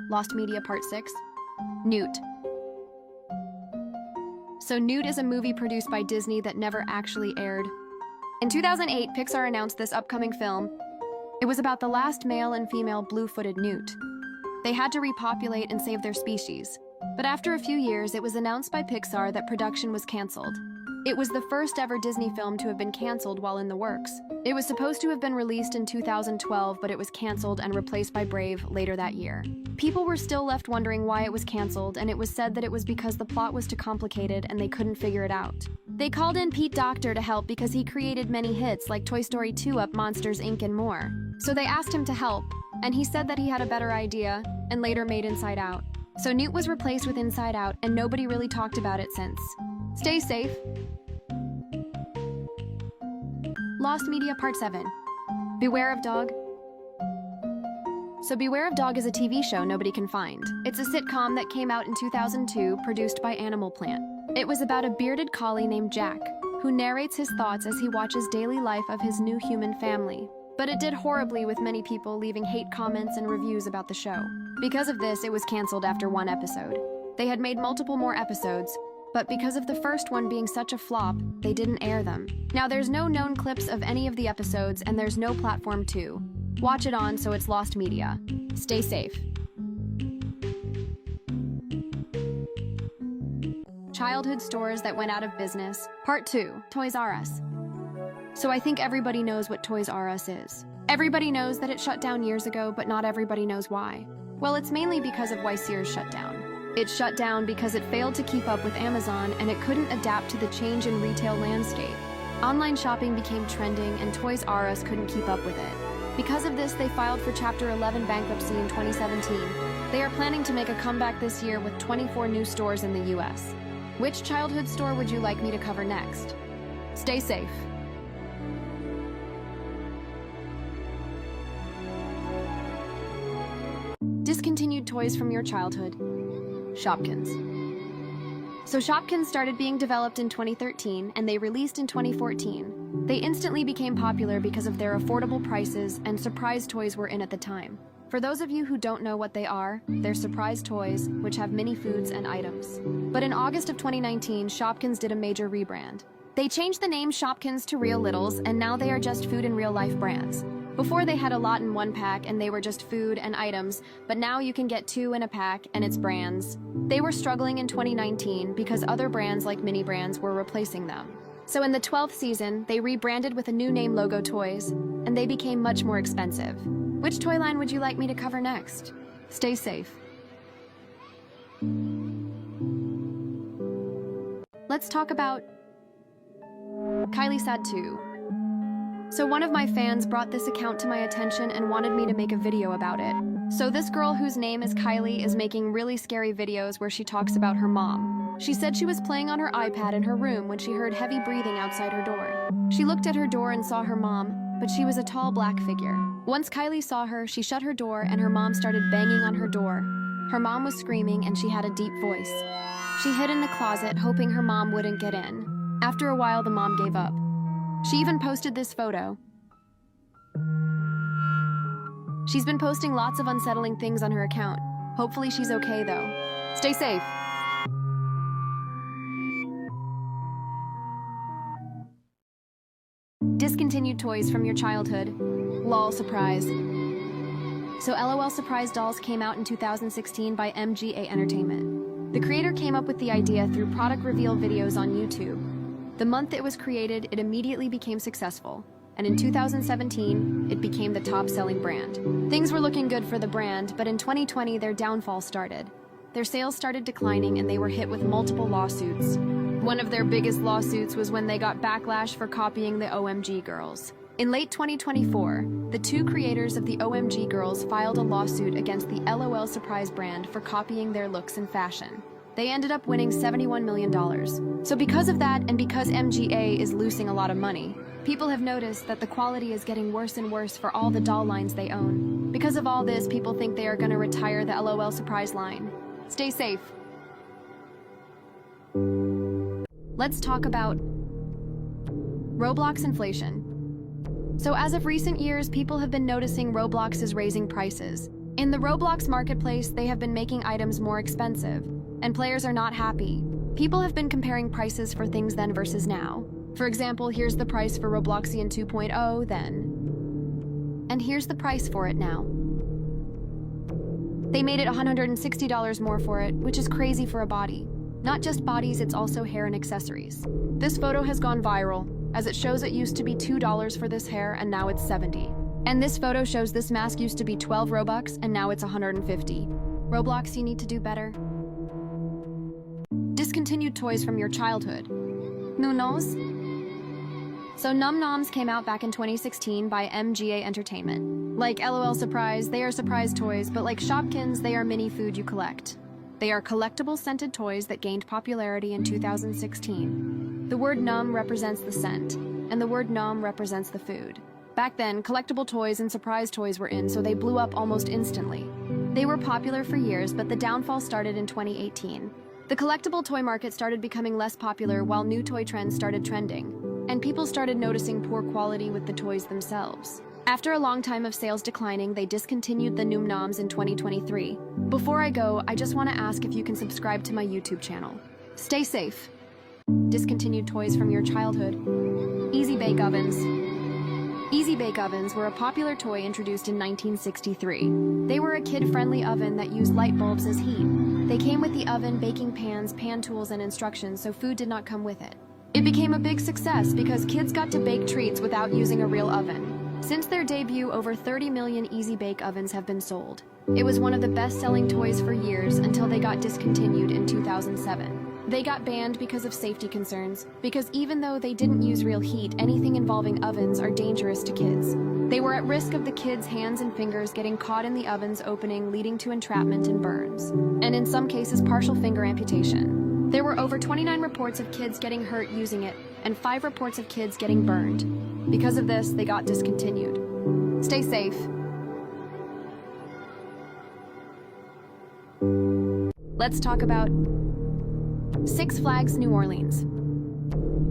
Lost Media Part 6. Newt. So Newt is a movie produced by Disney that never actually aired. In 2008, Pixar announced this upcoming film. It was about the last male and female blue-footed newt. They had to repopulate and save their species. But after a few years, it was announced by Pixar that production was canceled. It was the first ever Disney film to have been canceled while in the works. It was supposed to have been released in 2012, but it was canceled and replaced by Brave later that year. People were still left wondering why it was canceled, and it was said that it was because the plot was too complicated and they couldn't figure it out. They called in Pete Docter to help because he created many hits like Toy Story 2, Up, Monsters, Inc. and more. So they asked him to help, and he said that he had a better idea, and later made Inside Out. So Newt was replaced with Inside Out, and nobody really talked about it since. Stay safe. Lost Media Part 7. Beware of Dog. So Beware of Dog is a TV show nobody can find. It's a sitcom that came out in 2002, produced by Animal Plant. It was about a bearded collie named Jack, who narrates his thoughts as he watches daily life of his new human family. But it did horribly with many people leaving hate comments and reviews about the show. Because of this, it was canceled after one episode. They had made multiple more episodes, but because of the first one being such a flop, they didn't air them. Now there's no known clips of any of the episodes, and there's no platform to watch it on, so it's lost media. Stay safe. Childhood stores that went out of business. Part 2, Toys R Us. So I think everybody knows what Toys R Us is. Everybody knows that it shut down years ago, but not everybody knows why. Well, it's mainly because of why Sears shut down. It shut down because it failed to keep up with Amazon, and it couldn't adapt to the change in retail landscape. Online shopping became trending, and Toys R Us couldn't keep up with it. Because of this, they filed for Chapter 11 bankruptcy in 2017. They are planning to make a comeback this year with 24 new stores in the US. Which childhood store would you like me to cover next? Stay safe. Discontinued toys from your childhood. Shopkins. So Shopkins started being developed in 2013, and they released in 2014. They instantly became popular because of their affordable prices, and surprise toys were in at the time. For those of you who don't know what they are, they're surprise toys, which have mini foods and items. But in August of 2019, Shopkins did a major rebrand. They changed the name Shopkins to Real Littles, and now they are just food and real life brands. Before they had a lot in one pack and they were just food and items, but now you can get 2 in a pack and it's brands. They were struggling in 2019 because other brands like mini brands were replacing them. So in the 12th season, they rebranded with a new name logo toys, and they became much more expensive. Which toy line would you like me to cover next? Stay safe. Let's talk about Kylie Sad 2. So one of my fans brought this account to my attention and wanted me to make a video about it. So this girl, whose name is Kylie, is making really scary videos where she talks about her mom. She said she was playing on her iPad in her room when she heard heavy breathing outside her door. She looked at her door and saw her mom, but she was a tall black figure. Once Kylie saw her, she shut her door and her mom started banging on her door. Her mom was screaming and she had a deep voice. She hid in the closet, hoping her mom wouldn't get in. After a while, the mom gave up. She even posted this photo. She's been posting lots of unsettling things on her account. Hopefully she's okay though. Stay safe. Discontinued toys from your childhood. LOL surprise. So LOL Surprise Dolls came out in 2016 by MGA Entertainment. The creator came up with the idea through product reveal videos on YouTube. The month it was created, it immediately became successful, and in 2017, it became the top-selling brand. Things were looking good for the brand, but in 2020, their downfall started. Their sales started declining, and they were hit with multiple lawsuits. One of their biggest lawsuits was when they got backlash for copying the OMG Girls. In late 2024, the 2 creators of the OMG Girls filed a lawsuit against the LOL Surprise brand for copying their looks and fashion. They ended up winning $71 million. So because of that, and because MGA is losing a lot of money, people have noticed that the quality is getting worse and worse for all the doll lines they own. Because of all this, people think they are going to retire the LOL Surprise line. Stay safe. Let's talk about Roblox inflation. So as of recent years, people have been noticing Roblox is raising prices. In the Roblox marketplace, they have been making items more expensive, and players are not happy. People have been comparing prices for things then versus now. For example, here's the price for Robloxian 2.0 then. And here's the price for it now. They made it $160 more for it, which is crazy for a body. Not just bodies, it's also hair and accessories. This photo has gone viral, as it shows it used to be $2 for this hair and now it's $70. And this photo shows this mask used to be 12 Robux and now it's 150. Roblox, you need to do better. Discontinued toys from your childhood. Noms? So Noms came out back in 2016 by MGA Entertainment. Like LOL Surprise, they are surprise toys, but like Shopkins, they are mini food you collect. They are collectible scented toys that gained popularity in 2016. The word Nom represents the scent, and the word Nom represents the food. Back then, collectible toys and surprise toys were in, so they blew up almost instantly. They were popular for years, but the downfall started in 2018. The collectible toy market started becoming less popular while new toy trends started trending, and people started noticing poor quality with the toys themselves. After a long time of sales declining, they discontinued the Noms in 2023. Before I go, I just want to ask if you can subscribe to my YouTube channel. Stay safe. Discontinued toys from your childhood. Easy bake ovens. Easy bake ovens were a popular toy introduced in 1963. They were a kid-friendly oven that used light bulbs as heat. They came with the oven, baking pans, pan tools, and instructions, so food did not come with it. It became a big success because kids got to bake treats without using a real oven. Since their debut, over 30 million Easy Bake ovens have been sold. It was one of the best-selling toys for years until they got discontinued in 2007. They got banned because of safety concerns, because even though they didn't use real heat, anything involving ovens are dangerous to kids. They were at risk of the kids' hands and fingers getting caught in the oven's opening, leading to entrapment and burns, and in some cases partial finger amputation. There were over 29 reports of kids getting hurt using it, and 5 reports of kids getting burned. Because of this, they got discontinued. Stay safe. Let's talk about Six Flags New Orleans.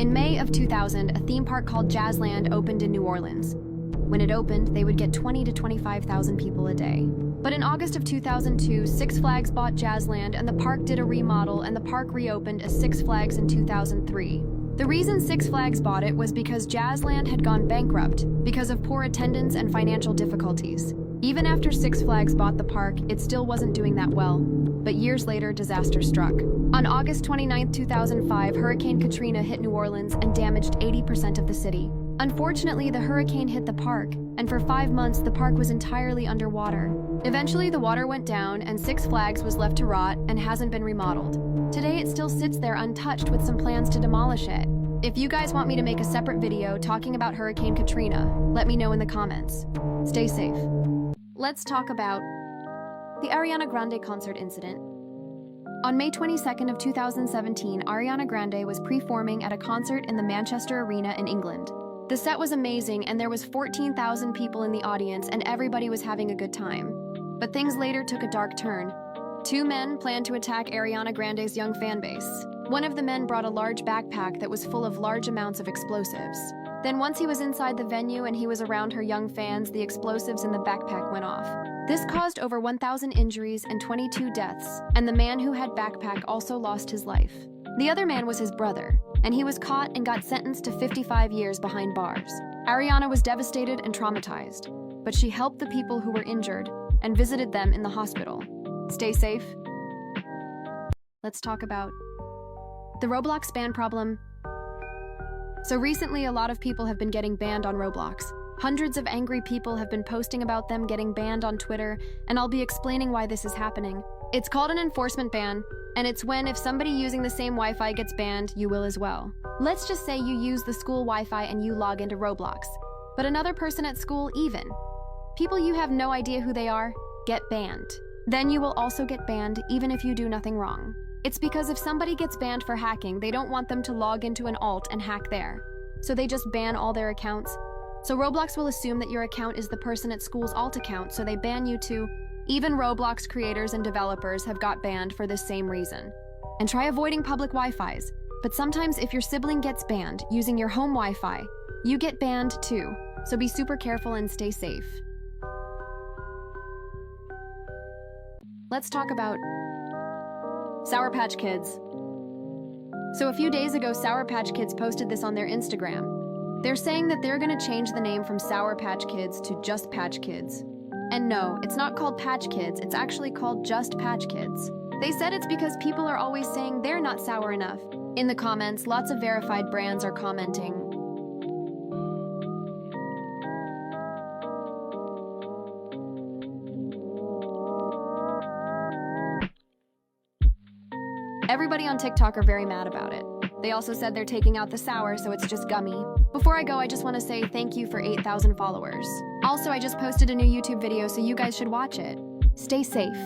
In May of 2000, a theme park called Jazzland opened in New Orleans. When it opened, they would get 20 to 25,000 people a day. But in August of 2002, Six Flags bought Jazzland and the park did a remodel, and the park reopened as Six Flags in 2003. The reason Six Flags bought it was because Jazzland had gone bankrupt because of poor attendance and financial difficulties. Even after Six Flags bought the park, it still wasn't doing that well. But years later, disaster struck. On August 29, 2005, Hurricane Katrina hit New Orleans and damaged 80% of the city. Unfortunately, the hurricane hit the park, and for 5 months, the park was entirely underwater. Eventually, the water went down, and Six Flags was left to rot and hasn't been remodeled. Today, it still sits there untouched with some plans to demolish it. If you guys want me to make a separate video talking about Hurricane Katrina, let me know in the comments. Stay safe. Let's talk about the Ariana Grande concert incident. On May 22nd of 2017, Ariana Grande was performing at a concert in the Manchester Arena in England. The set was amazing and there was 14,000 people in the audience and everybody was having a good time. But things later took a dark turn. 2 men planned to attack Ariana Grande's young fan base. One of the men brought a large backpack that was full of large amounts of explosives. Then once he was inside the venue and he was around her young fans, the explosives in the backpack went off. This caused over 1,000 injuries and 22 deaths, and the man who had backpack also lost his life. The other man was his brother, and he was caught and got sentenced to 55 years behind bars. Ariana was devastated and traumatized, but she helped the people who were injured and visited them in the hospital. Stay safe. Let's talk about the Roblox ban problem. So recently, a lot of people have been getting banned on Roblox. Hundreds of angry people have been posting about them getting banned on Twitter, and I'll be explaining why this is happening. It's called an enforcement ban, and it's when if somebody using the same Wi-Fi gets banned, you will as well. Let's just say you use the school Wi-Fi and you log into Roblox, but another person at school even. People you have no idea who they are, get banned. Then you will also get banned even if you do nothing wrong. It's because if somebody gets banned for hacking, they don't want them to log into an alt and hack there. So they just ban all their accounts. So Roblox will assume that your account is the person at school's alt account, so they ban you too. Even Roblox creators and developers have got banned for this same reason. And try avoiding public Wi-Fis. But sometimes if your sibling gets banned using your home Wi-Fi, you get banned too. So be super careful and stay safe. let's talk about Sour Patch Kids. So a few days ago, Sour Patch Kids posted this on their Instagram. They're saying that they're gonna change the name from Sour Patch Kids to just Patch Kids. And no, it's not called Patch Kids, it's actually called just Patch Kids. They said it's because people are always saying they're not sour enough. In the comments, lots of verified brands are commenting, everybody on TikTok are very mad about it. They also said they're taking out the sour, so it's just gummy. Before I go, I just want to say thank you for 8,000 followers. Also, I just posted a new YouTube video, so you guys should watch it. Stay safe.